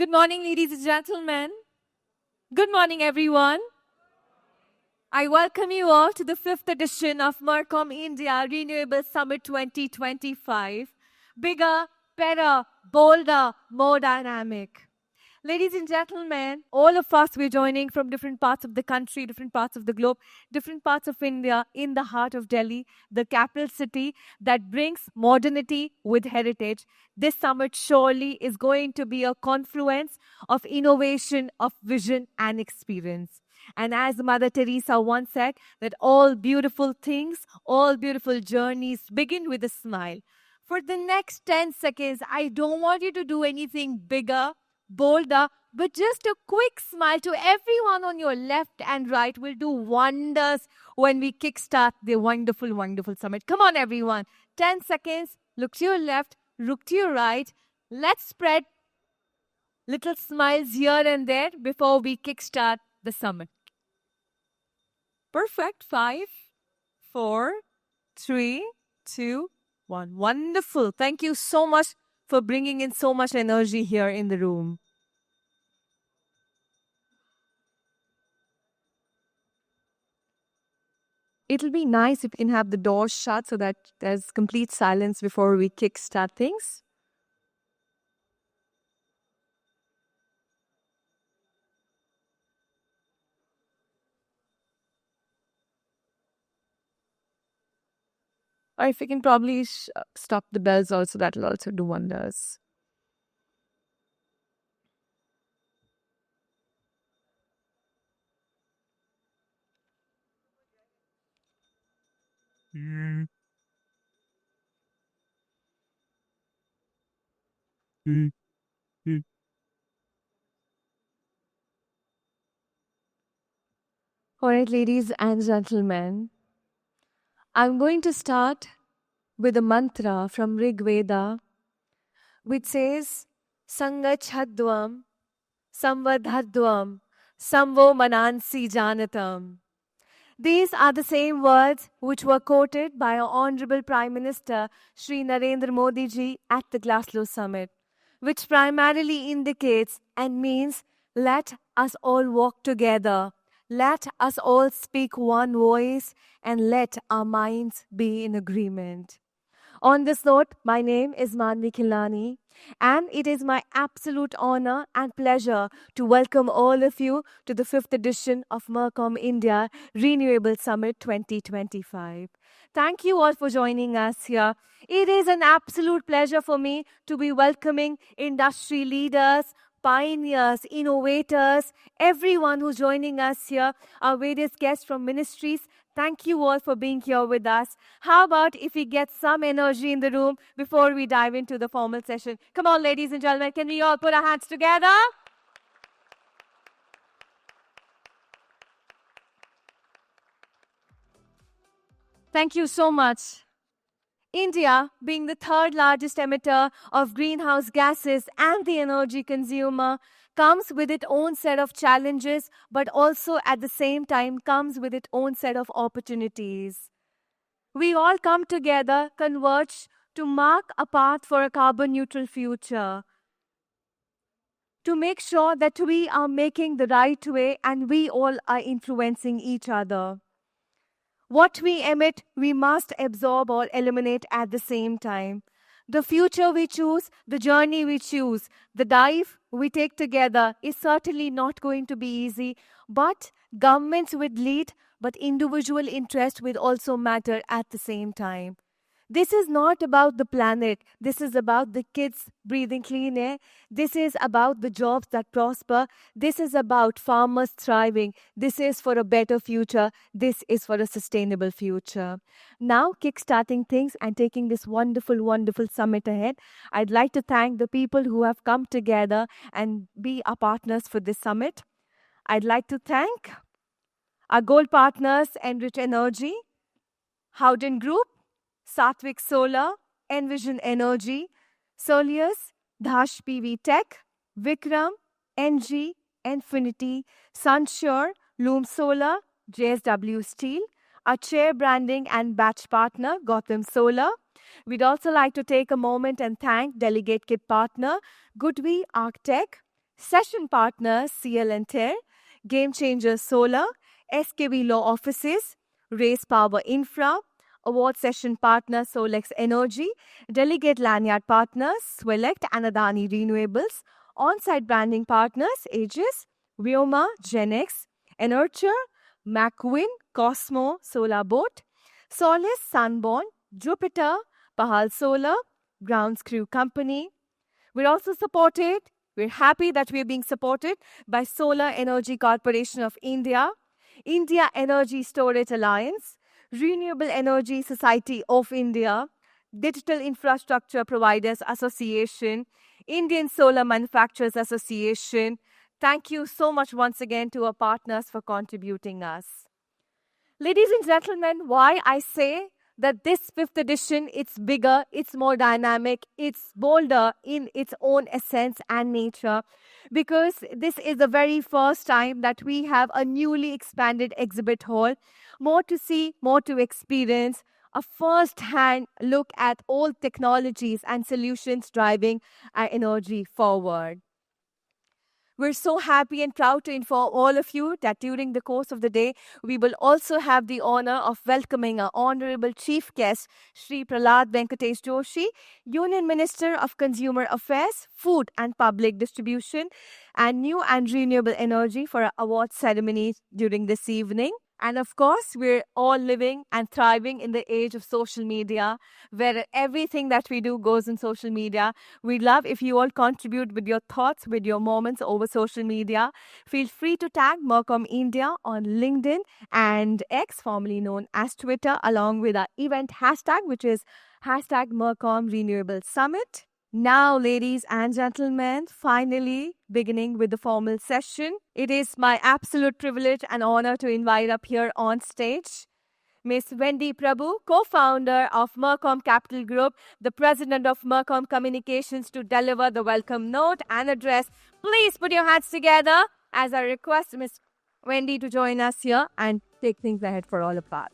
Good morning, ladies and gentlemen. Good morning, everyone. I welcome you all to the 5th edition of Mercom India Renewable Summit 2025. Bigger, better, bolder, more dynamic. Ladies and gentlemen, all of us, we're joining from different parts of the country, different parts of the globe, different parts of India, in the heart of Delhi, the capital city that brings modernity with heritage. This summit surely is going to be a confluence of innovation, of vision, and experience. And as Mother Teresa once said, that all beautiful things, all beautiful journeys begin with a smile. For the next 10 seconds, I don't want you to do anything bigger, bolder, but just a quick smile to everyone on your left and right will do wonders when we kickstart the wonderful, wonderful summit. Come on, everyone. 10 seconds. Look to your left, look to your right. Let's spread little smiles here and there before we kickstart the summit. Perfect. 5, 4, 3, 2, 1. Wonderful. Thank you so much for bringing in so much energy here in the room. It'll be nice if we can have the doors shut so that there's complete silence before we kickstart things. Or if we can probably stop the bells also, that'll also do wonders. All right, ladies and gentlemen, I'm going to start with a mantra from Rig Veda, which says, Sangachhadvam, Samvadhadvam, Samvo Manansi Janatam. These are the same words which were quoted by our Honorable Prime Minister Shri Narendra Modi ji at the Glasgow Summit, which primarily indicates and means let us all walk together, let us all speak one voice, and let our minds be in agreement. On this note, my name is Manvi Khilani, and it is my absolute honor and pleasure to welcome all of you to the 5th edition of Mercom India Renewable Summit 2025. Thank you all for joining us here. It is an absolute pleasure for me to be welcoming industry leaders, pioneers, innovators, everyone who's joining us here, our various guests from ministries. Thank you all for being here with us. How about if we get some energy in the room before we dive into the formal session? Come on, ladies and gentlemen, can we all put our hands together? Thank you so much. India, being the third largest emitter of greenhouse gases and the energy consumer, comes with its own set of challenges, but also at the same time comes with its own set of opportunities. We all come together, converge to mark a path for a carbon neutral future, to make sure that we are making the right way and we all are influencing each other. What we emit, we must absorb or eliminate at the same time. The future we choose, the journey we choose, the dive we take together is certainly not going to be easy, but governments will lead, but individual interest will also matter at the same time. This is not about the planet. This is about the kids breathing clean air. This is about the jobs that prosper. This is about farmers thriving. This is for a better future. This is for a sustainable future. Now, kickstarting things and taking this wonderful, wonderful summit ahead, I'd like to thank the people who have come together and be our partners for this summit. I'd like to thank our gold partners, Enrich Energy, Howden Group, Satvik Solar, Envision Energy, Solius, Dhash PV Tech, Vikram, NG, Infinity, Sunsure, Loom Solar, JSW Steel, our chair branding and batch partner, Gotham Solar. We'd also like to take a moment and thank delegate kit partner, Goodwe Arctech, Session partners CL and TER, Game Changer Solar, SKV Law Offices, Race Power Infra, award session partner Solex Energy, delegate lanyard partners Swelect and Adani Renewables, on-site branding partners Aegis, Vyoma, Genex, Enerture, McQueen, Cosmo, Solar Boat, Solis, Sunborn, Jupiter, Pahal Solar, Grounds Crew Company. We're also supported, we're happy that we're being supported by Solar Energy Corporation of India, India Energy Storage Alliance, Renewable Energy Society of India, Digital Infrastructure Providers Association, Indian Solar Manufacturers Association. Thank you so much once again to our partners for contributing us. Ladies and gentlemen, why I say that this fifth edition, it's bigger, it's more dynamic, it's bolder in its own essence and nature, because this is the very first time that we have a newly expanded exhibit hall, more to see, more to experience, a first-hand look at all technologies and solutions driving our energy forward. We're so happy and proud to inform all of you that during the course of the day, we will also have the honor of welcoming our Honorable Chief Guest, Shri Prahlad Venkatesh Joshi, Union Minister of Consumer Affairs, Food and Public Distribution, and New and Renewable Energy for our award ceremony during this evening. And of course, we're all living and thriving in the age of social media, where everything that we do goes in social media. We'd love if you all contribute with your thoughts, with your moments over social media. Feel free to tag Mercom India on LinkedIn and X, formerly known as Twitter, along with our event hashtag, which is hashtag Mercom Renewable Summit. Now, ladies and gentlemen, finally beginning with the formal session. It is my absolute privilege and honor to invite up here on stage Ms. Wendy Prabhu, co-founder of Mercom Capital Group, the president of Mercom Communications, to deliver the welcome note and address. Please put your hands together as I request Ms. Wendy to join us here and take things ahead for all of us.